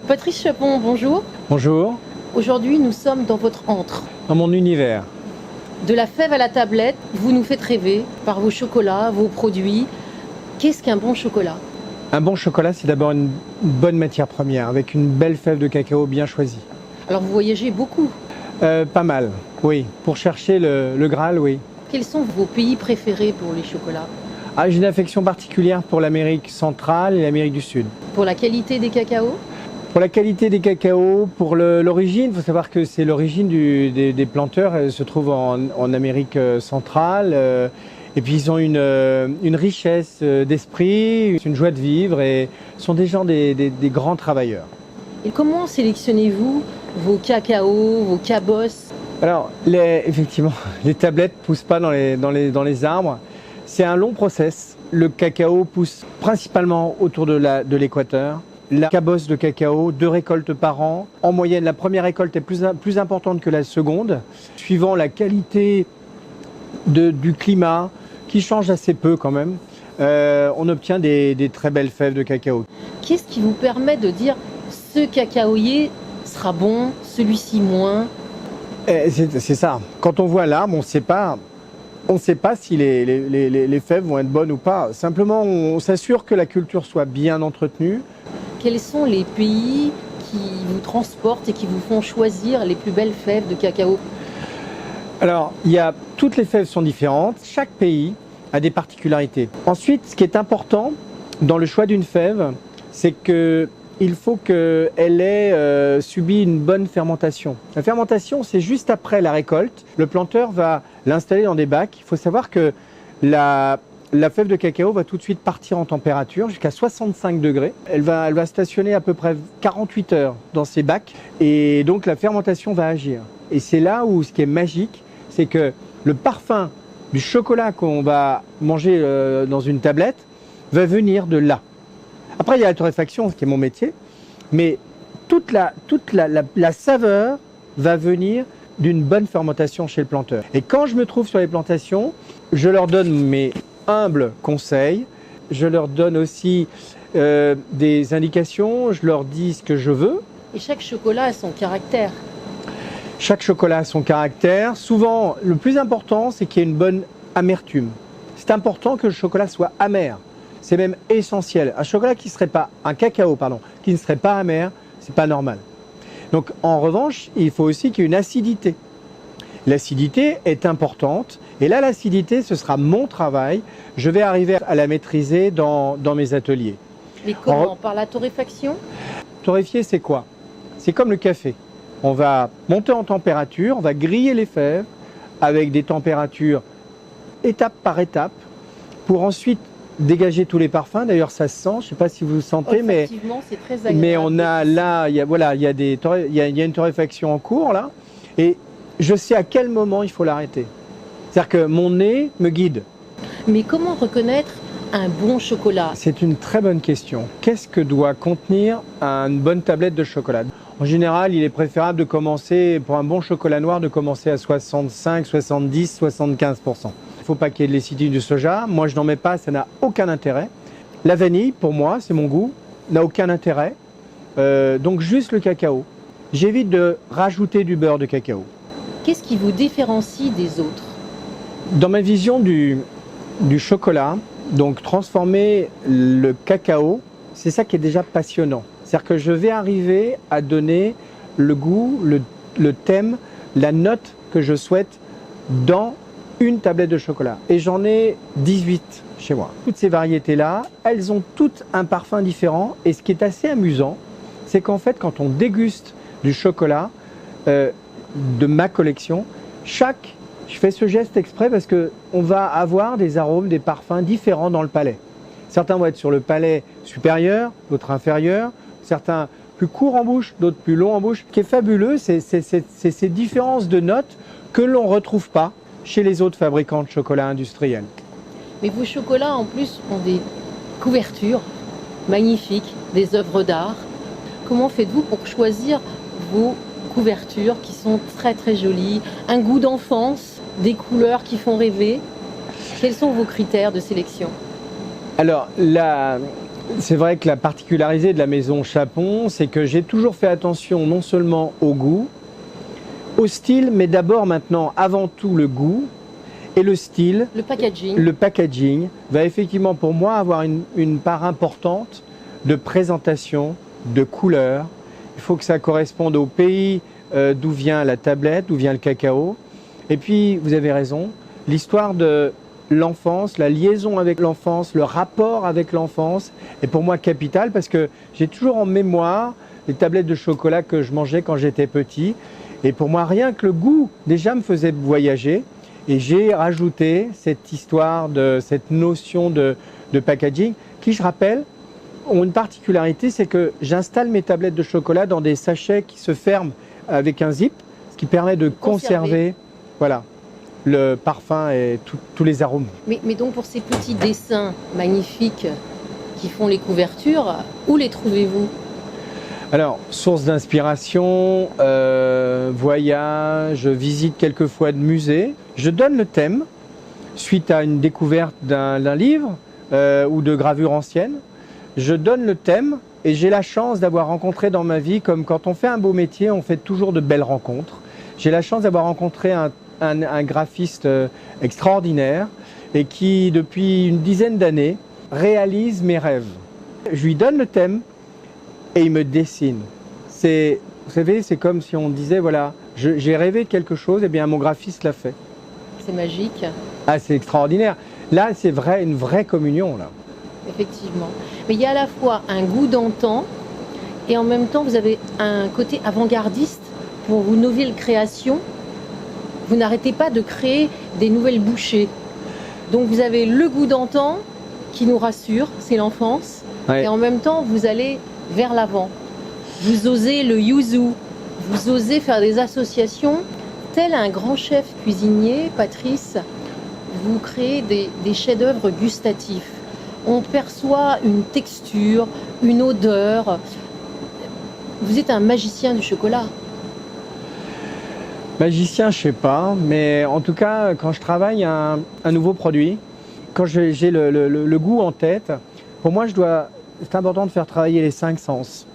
Patrice Chapon, bonjour. Bonjour. Aujourd'hui, nous sommes dans votre antre. Dans mon univers. De la fève à la tablette, vous nous faites rêver par vos chocolats, vos produits. Qu'est-ce qu'un bon chocolat? Un bon chocolat, c'est d'abord une bonne matière première, avec une belle fève de cacao bien choisie. Alors vous voyagez beaucoup. Pas mal, oui. Pour chercher le Graal, oui. Quels sont vos pays préférés pour les chocolats? Ah, j'ai une affection particulière pour l'Amérique centrale et l'Amérique du Sud. Pour la qualité des cacaos? Pour la qualité des cacaos, pour l'origine, il faut savoir que c'est l'origine des planteurs, elle se trouve en Amérique centrale. Et puis ils ont une richesse d'esprit, une joie de vivre et sont des gens, des grands travailleurs. Et comment sélectionnez-vous vos cacaos, vos cabosses? Alors, effectivement, les tablettes ne poussent pas dans les arbres. C'est un long process. Le cacao pousse principalement autour de l'équateur. La cabosse de cacao, 2 récoltes par an. En moyenne, la première récolte est plus importante que la seconde, suivant la qualité du climat, qui change assez peu quand même. On obtient des très belles fèves de cacao. Qu'est-ce qui vous permet de dire ce cacaoyer sera bon, celui-ci moins? C'est ça. Quand on voit l'arbre, on ne sait pas si les fèves vont être bonnes ou pas. Simplement, on s'assure que la culture soit bien entretenue. Quels sont les pays qui vous transportent et qui vous font choisir les plus belles fèves de cacao? Alors, toutes les fèves sont différentes. Chaque pays a des particularités. Ensuite, ce qui est important dans le choix d'une fève, c'est qu'il faut qu'elle ait subi une bonne fermentation. La fermentation, c'est juste après la récolte. Le planteur va l'installer dans des bacs. Il faut savoir que la fève de cacao va tout de suite partir en température jusqu'à 65 degrés. Elle va stationner à peu près 48 heures dans ces bacs et donc la fermentation va agir. Et c'est là où ce qui est magique, c'est que le parfum du chocolat qu'on va manger dans une tablette va venir de là. Après, il y a la torréfaction, qui est mon métier, mais toute la saveur va venir d'une bonne fermentation chez le planteur. Et quand je me trouve sur les plantations, je leur donne mes humbles conseils, je leur donne aussi des indications, je leur dis ce que je veux. Et chaque chocolat a son caractère. Chaque chocolat a son caractère. Souvent, le plus important, c'est qu'il y ait une bonne amertume. C'est important que le chocolat soit amer. C'est même essentiel. Un cacao qui ne serait pas amer, c'est pas normal. Donc, en revanche, il faut aussi qu'il y ait une acidité. L'acidité est importante. Et là, l'acidité, ce sera mon travail. Je vais arriver à la maîtriser dans mes ateliers. Mais comment? Par la torréfaction? Torréfier, c'est quoi? C'est comme le café. On va monter en température, on va griller les fèves avec des températures étape par étape pour ensuite dégager tous les parfums. D'ailleurs, ça se sent, je ne sais pas si vous le sentez, mais c'est très agréable. Mais on a là, il y a une torréfaction en cours là, et je sais à quel moment il faut l'arrêter. C'est-à-dire que mon nez me guide. Mais comment reconnaître un bon chocolat? C'est une très bonne question. Qu'est-ce que doit contenir une bonne tablette de chocolat? En général, il est préférable de commencer, pour un bon chocolat noir, de commencer à 65, 70, 75%. Il ne faut pas qu'il y ait de lécithine du soja. Moi, je n'en mets pas, ça n'a aucun intérêt. La vanille, pour moi, c'est mon goût, n'a aucun intérêt. Donc juste le cacao. J'évite de rajouter du beurre de cacao. Qu'est-ce qui vous différencie des autres? Dans ma vision du chocolat, donc transformer le cacao, c'est ça qui est déjà passionnant. C'est-à-dire que je vais arriver à donner le goût, le thème, la note que je souhaite dans une tablette de chocolat. Et j'en ai 18 chez moi. Toutes ces variétés-là, elles ont toutes un parfum différent. Et ce qui est assez amusant, c'est qu'en fait, quand on déguste du chocolat de ma collection, je fais ce geste exprès parce qu'on va avoir des arômes, des parfums différents dans le palais. Certains vont être sur le palais supérieur, d'autres inférieur, certains plus courts en bouche, d'autres plus longs en bouche. Ce qui est fabuleux, c'est ces différences de notes que l'on ne retrouve pas chez les autres fabricants de chocolat industriels. Mais vos chocolats, en plus, ont des couvertures magnifiques, des œuvres d'art. Comment faites-vous pour choisir vos couvertures qui sont très très jolies, un goût d'enfance, des couleurs qui font rêver? Quels sont vos critères de sélection? Alors, c'est vrai que la particularité de la maison Chapon, c'est que j'ai toujours fait attention non seulement au goût, au style, mais d'abord maintenant, avant tout, le goût et le style. Le packaging. Le packaging va effectivement pour moi avoir une part importante de présentation, de couleur. Il faut que ça corresponde au pays d'où vient la tablette, d'où vient le cacao. Et puis, vous avez raison, l'histoire de l'enfance, la liaison avec l'enfance, le rapport avec l'enfance est pour moi capital parce que j'ai toujours en mémoire les tablettes de chocolat que je mangeais quand j'étais petit. Et pour moi, rien que le goût déjà me faisait voyager. Et j'ai rajouté cette histoire, cette notion de packaging qui, je rappelle, ont une particularité, c'est que j'installe mes tablettes de chocolat dans des sachets qui se ferment avec un zip, ce qui permet de conserver voilà, le parfum et tous les arômes. Mais donc pour ces petits dessins magnifiques qui font les couvertures, où les trouvez-vous? Alors, source d'inspiration, voyage, visite quelquefois de musées. Je donne le thème suite à une découverte d'un livre ou de gravure ancienne. Je donne le thème et j'ai la chance d'avoir rencontré dans ma vie, comme quand on fait un beau métier, on fait toujours de belles rencontres. J'ai la chance d'avoir rencontré un graphiste extraordinaire et qui, depuis une dizaine d'années, réalise mes rêves. Je lui donne le thème et il me dessine. Vous savez, c'est comme si on disait, voilà, j'ai rêvé de quelque chose, et bien mon graphiste l'a fait. C'est magique. Ah, c'est extraordinaire. Là, c'est vrai, une vraie communion, là. Effectivement. Mais il y a à la fois un goût d'antan et en même temps, vous avez un côté avant-gardiste pour vos nouvelles créations. Vous n'arrêtez pas de créer des nouvelles bouchées. Donc vous avez le goût d'antan qui nous rassure, c'est l'enfance. Ouais. Et en même temps, vous allez vers l'avant. Vous osez le yuzu. Vous osez faire des associations. Tel un grand chef cuisinier, Patrice, vous créez des chefs-d'œuvre gustatifs. On perçoit une texture, une odeur. Vous êtes un magicien du chocolat. Magicien, je sais pas, mais en tout cas, quand je travaille un nouveau produit, quand j'ai le goût en tête, pour moi, c'est important de faire travailler les 5 sens.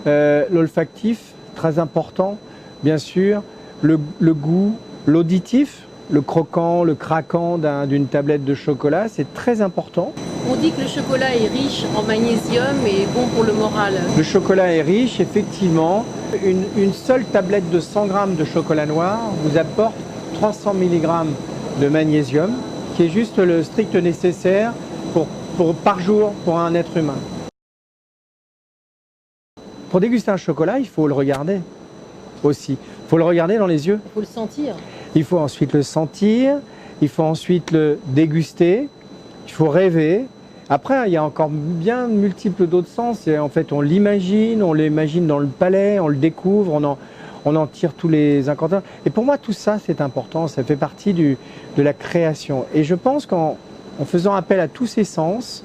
L'olfactif, très important, bien sûr, le goût, l'auditif, le croquant, le craquant d'une tablette de chocolat, c'est très important. On dit que le chocolat est riche en magnésium et bon pour le moral. Le chocolat est riche, effectivement. Une seule tablette de 100 grammes de chocolat noir vous apporte 300 mg de magnésium, qui est juste le strict nécessaire par jour pour un être humain. Pour déguster un chocolat, il faut le regarder aussi. Il faut le regarder dans les yeux. Il faut le sentir. Il faut ensuite le sentir, il faut ensuite le déguster, il faut rêver. Après, il y a encore bien multiples d'autres sens. Et en fait, on l'imagine dans le palais, on le découvre, on en tire tous les incantants. Et pour moi, tout ça, c'est important. Ça fait partie de la création. Et je pense qu'en faisant appel à tous ces sens,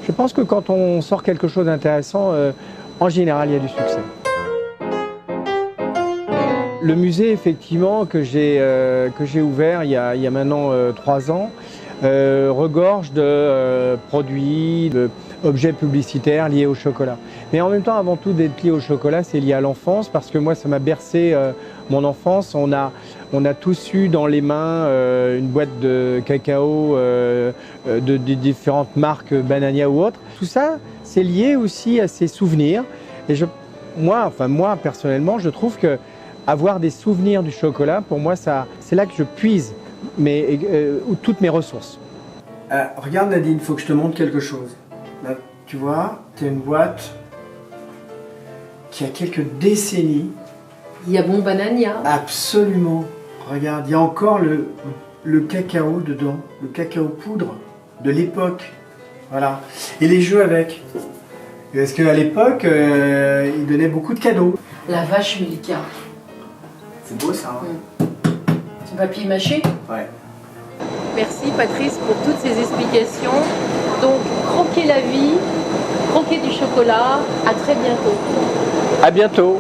je pense que quand on sort quelque chose d'intéressant, en général, il y a du succès. Le musée, effectivement, que j'ai ouvert il y a maintenant 3 ans, regorge de produits, d'objets publicitaires liés au chocolat. Mais en même temps, avant tout d'être lié au chocolat, c'est lié à l'enfance, parce que moi, ça m'a bercé mon enfance. On a tous eu dans les mains une boîte de cacao de différentes marques, Banania ou autres. Tout ça, c'est lié aussi à ces souvenirs. Et moi, personnellement, je trouve que avoir des souvenirs du chocolat, pour moi, c'est là que je puise toutes mes ressources. Regarde Nadine, il faut que je te montre quelque chose. Là, tu vois, tu as une boîte qui a quelques décennies. Il y a Bon Banania. Absolument. Regarde, il y a encore le cacao dedans, le cacao poudre de l'époque. Voilà. Et les jeux avec. Parce qu'à l'époque, ils donnaient beaucoup de cadeaux. La vache Milka. C'est beau ça. Hein. C'est papier mâché. Ouais. Merci Patrice pour toutes ces explications. Donc, croquez la vie, croquez du chocolat. À très bientôt. À bientôt.